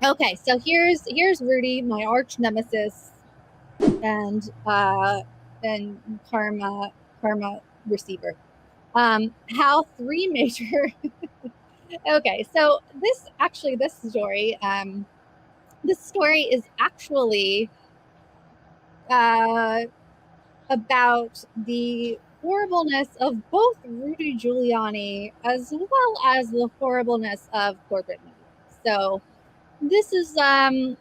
Okay, so here's Rudy, my arch nemesis, and karma receiver. How three major. Okay, so this story is actually uh, about the horribleness of both Rudy Giuliani as well as the horribleness of corporate media. So this is a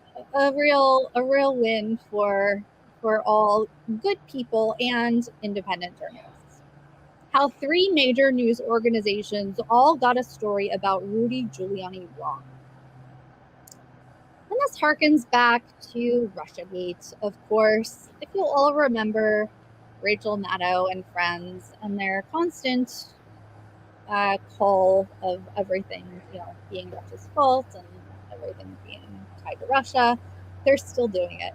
real win for all good people and independent journalists. How three major news organizations all got a story about Rudy Giuliani wrong. And this harkens back to Russiagate, of course. If you'll all remember Rachel Maddow and friends and their constant call of everything, being Russia's fault and everything being tied to Russia, they're still doing it.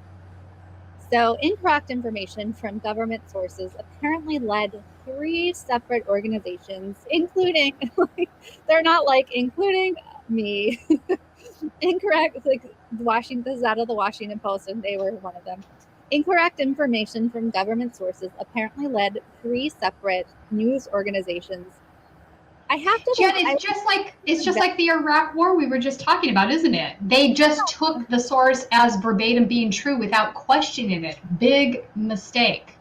So incorrect information from government sources apparently led three separate organizations, including, they're not like, including me, incorrect, like this is out of the Washington Post, and they were one of them. Incorrect information from government sources apparently led three separate news organizations. I have to. Jen, it's just like the Iraq War we were just talking about, isn't it? They just took the source as verbatim being true without questioning it. Big mistake.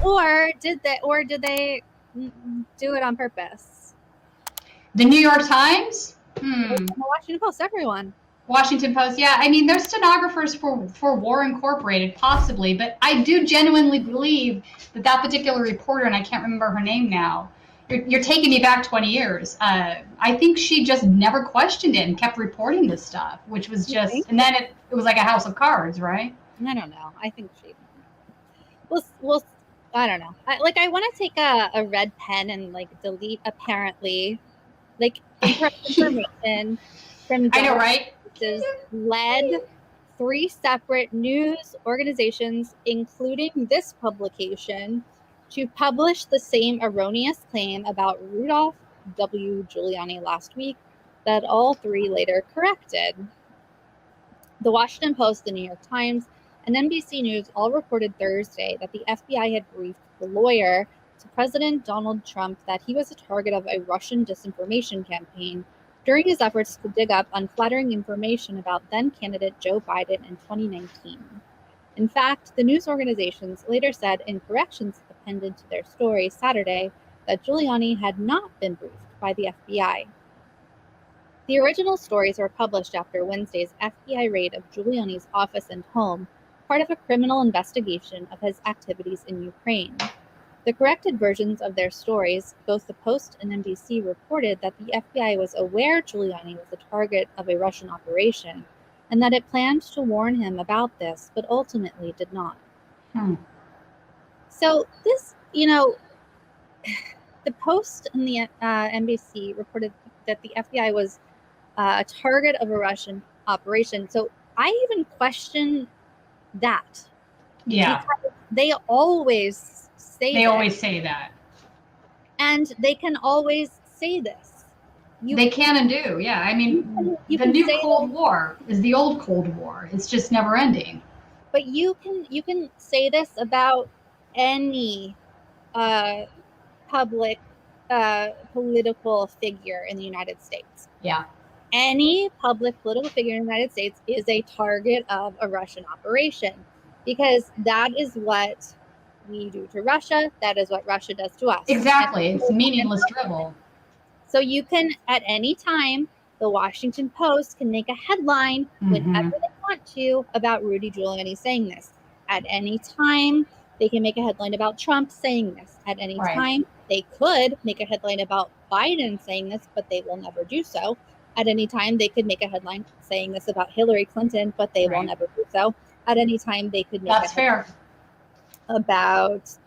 Or did they do it on purpose? The New York Times? The Washington Post, everyone. Washington Post, yeah. I mean, they're stenographers for War Incorporated, possibly, but I do genuinely believe that particular reporter, and I can't remember her name now, you're taking me back 20 years. I think she just never questioned it and kept reporting this stuff, which was just, and then it was like a house of cards, right? I don't know. I think she. Well, I don't know. I want to take a red pen and delete apparently, incorrect information from. I know, right? Led three separate news organizations, including this publication, to publish the same erroneous claim about Rudolph W. Giuliani last week that all three later corrected. The Washington Post, the New York Times, and NBC News all reported Thursday that the FBI had briefed the lawyer to President Donald Trump that he was a target of a Russian disinformation campaign during his efforts to dig up unflattering information about then-candidate Joe Biden in 2019. In fact, the news organizations later said in corrections appended to their story Saturday that Giuliani had not been briefed by the FBI. The original stories were published after Wednesday's FBI raid of Giuliani's office and home, part of a criminal investigation of his activities in Ukraine. The corrected versions of their stories, both the Post and NBC reported that the FBI was aware Giuliani was the target of a Russian operation and that it planned to warn him about this, but ultimately did not. So this, the Post and the NBC reported that the FBI was a target of a Russian operation. So I even question that. Yeah. They always say that. And they can always say this. They can and do, yeah. I mean, the new Cold War is the old Cold War. It's just never ending. But you can say this about any public political figure in the United States. Yeah. Any public political figure in the United States is a target of a Russian operation, because that is what we do to Russia. That is what Russia does to us. Exactly. It's meaningless drivel. So you can, at any time, the Washington Post can make a headline whenever they want to about Rudy Giuliani saying this. At any time, they can make a headline about Trump saying this. At any time, they could make a headline about Biden saying this, but they will never do so. At any time, they could make a headline saying this about Hillary Clinton, but they will never do so. At any time, they could make a headline about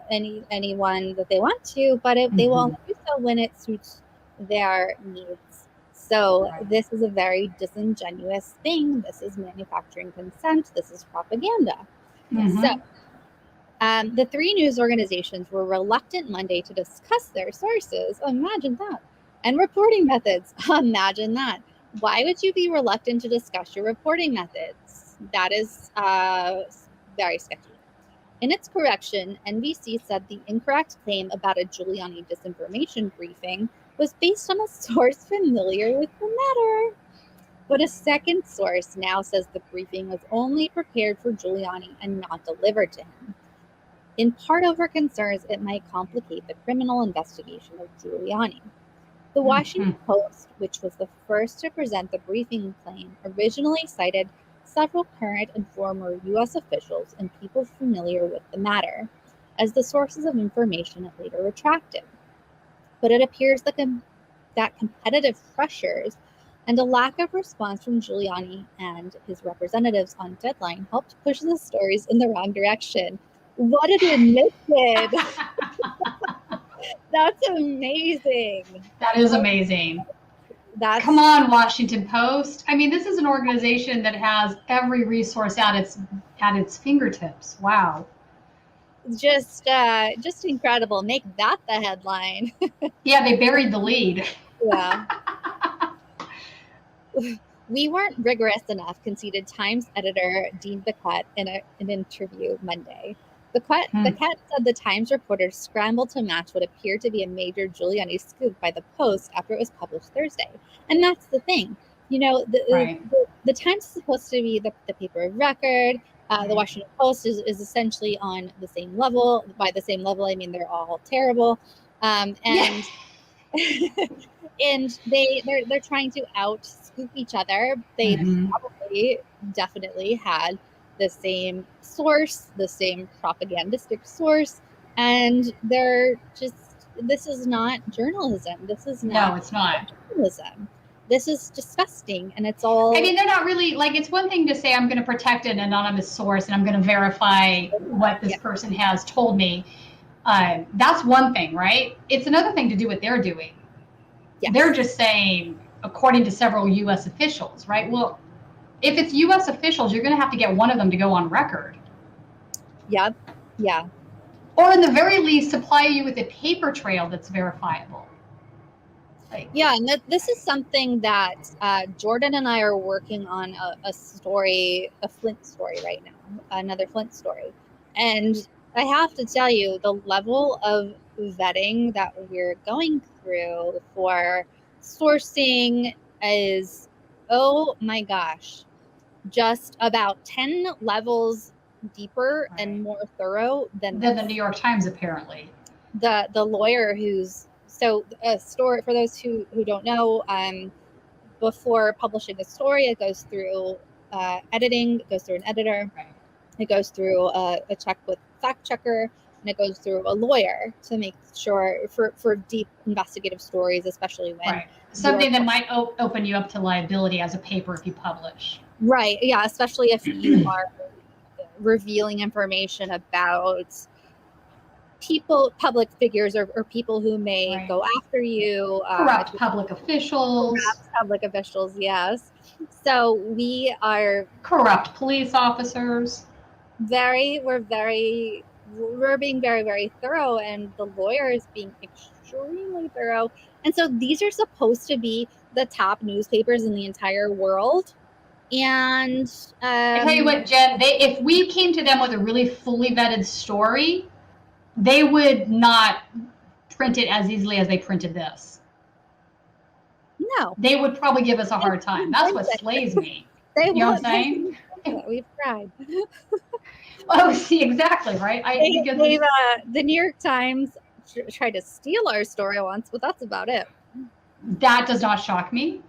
anyone that they want to, but they will only do so when it suits their needs. So this is a very disingenuous thing. This is manufacturing consent. This is propaganda. So the three news organizations were reluctant Monday to discuss their sources. Imagine that. And reporting methods. Imagine that. Why would you be reluctant to discuss your reporting methods? That is very sketchy. In its correction, NBC said the incorrect claim about a Giuliani disinformation briefing was based on a source familiar with the matter. But a second source now says the briefing was only prepared for Giuliani and not delivered to him, in part over concerns it might complicate the criminal investigation of Giuliani. The Washington Post, which was the first to present the briefing claim, originally cited several current and former U.S. officials and people familiar with the matter as the sources of information it later retracted. But it appears that competitive pressures and a lack of response from Giuliani and his representatives on deadline helped push the stories in the wrong direction. What an admission! That's amazing. That is amazing. Come on, Washington Post. I mean, this is an organization that has every resource at its fingertips. Wow. Just incredible. Make that the headline. Yeah, they buried the lead. Yeah. We weren't rigorous enough, conceded Times editor Dean Baquet in an interview Monday. Baquet said the Times reporters scrambled to match what appeared to be a major Giuliani scoop by the Post after it was published Thursday. And that's the thing. You know, the Times is supposed to be the paper of record. The Washington Post is essentially on the same level. By the same level, I mean they're all terrible. And and they're trying to out-scoop each other. They probably definitely had the same source, the same propagandistic source, and they're just, this is not journalism. This is not. No, it's not journalism. This is disgusting, and it's all. I mean, they're not really, like, it's one thing to say I'm going to protect an anonymous source and I'm going to verify what this person has told me. That's one thing, right? It's another thing to do what they're doing. Yes. They're just saying, according to several U.S. officials, right? Well, if it's U.S. officials, you're going to have to get one of them to go on record. Yep. Yeah. Or in the very least, supply you with a paper trail that's verifiable. Yeah, and this is something that Jordan and I are working on a story, a Flint story right now, another Flint story. And I have to tell you, the level of vetting that we're going through for sourcing is, oh my gosh, just about 10 levels deeper and more thorough than the New York Times, apparently. The lawyer who's, so a story, for those who don't know, before publishing a story, it goes through editing, it goes through an editor, it goes through a check with fact checker, and it goes through a lawyer to make sure for deep investigative stories, especially when something that might open you up to liability as a paper if you publish. Right. Yeah. Especially if you are revealing information about people, public figures, or people who may go after you. Corrupt public officials. Corrupt public officials, yes. So we are corrupt police officers. We're being very, very thorough, and the lawyer is being extremely thorough. And so these are supposed to be the top newspapers in the entire world. And I tell you what, Jen, if we came to them with a really fully vetted story, they would not print it as easily as they printed this. No. They would probably give us a hard time. That's what slays me. You know what I'm saying? We've tried. Oh, see, exactly, right? The New York Times tried to steal our story once, but that's about it. That does not shock me.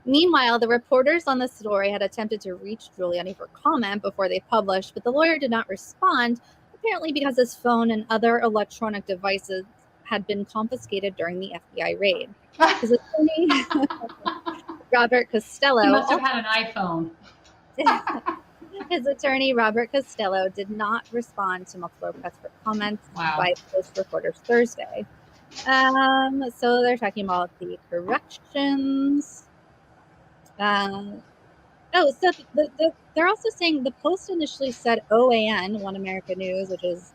Meanwhile, the reporters on the story had attempted to reach Giuliani for comment before they published, but the lawyer did not respond, apparently because his phone and other electronic devices had been confiscated during the FBI raid. His attorney, Robert Costello... He must have had an iPhone. His attorney, Robert Costello, did not respond to multiple requests for comments by Post reporters Thursday. So they're talking about the corrections. So they're also saying the Post initially said OAN, One America News, which is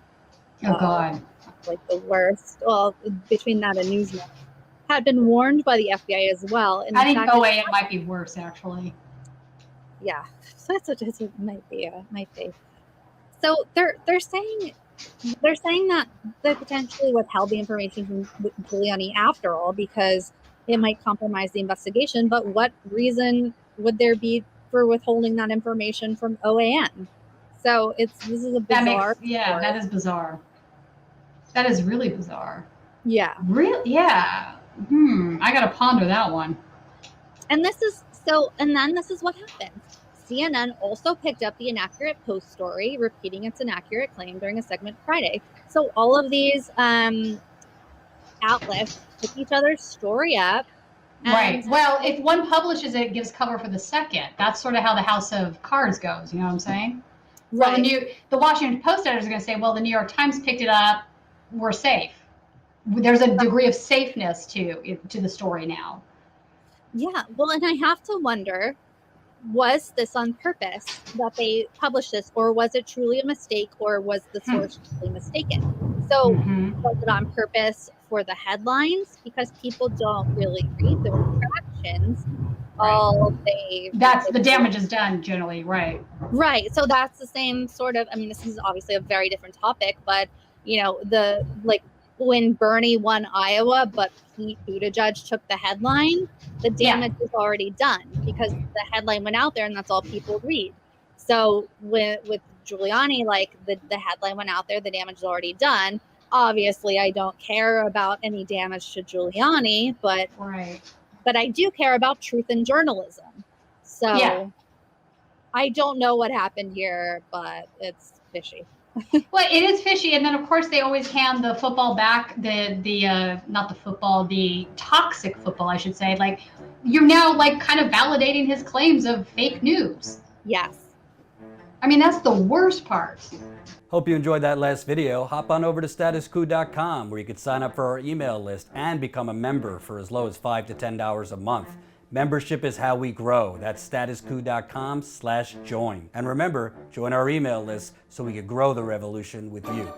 God, like the worst. Well, between that and Newsmax. had been warned by the FBI as well. And I think OAN might be worse, actually. Yeah, so that's what it might be. So they're saying that they potentially withheld the information from Giuliani after all because it might compromise the investigation. But what reason would there be for withholding that information from OAN? So this is a bizarre. That is bizarre. That is really bizarre. Yeah. Really? Yeah. I gotta ponder that one. And then this is what happened. CNN also picked up the inaccurate Post story, repeating its inaccurate claim during a segment Friday. So all of these outlets pick each other's story up. Right. Well, if one publishes it, it gives cover for the second. That's sort of how the house of cards goes. You know what I'm saying? Right. Well, the Washington Post editors are going to say, well, the New York Times picked it up. We're safe. There's a degree of safeness to the story now. Yeah. Well, and I have to wonder, was this on purpose that they published this, or was it truly a mistake, or was the source truly mistaken? So was it on purpose for the headlines? Because people don't really read the retractions. That's the damage is done generally, right? Right. So that's the same sort of, I mean, this is obviously a very different topic, but when Bernie won Iowa, but Pete Buttigieg took the headline, the damage is already done because the headline went out there and that's all people read. So with Giuliani, the headline went out there, the damage is already done. Obviously, I don't care about any damage to Giuliani, but I do care about truth in journalism. So I don't know what happened here, but it's fishy. Well, it is fishy, and then of course they always hand the football back, the toxic football, I should say. Like, you're now kind of validating his claims of fake news. Yes. I mean, that's the worst part. Hope you enjoyed that last video. Hop on over to statuscoup.com where you can sign up for our email list and become a member for as low as $5 to $10 a month. Membership is how we grow. That's statuscoup.com/join. And remember, join our email list so we can grow the revolution with you.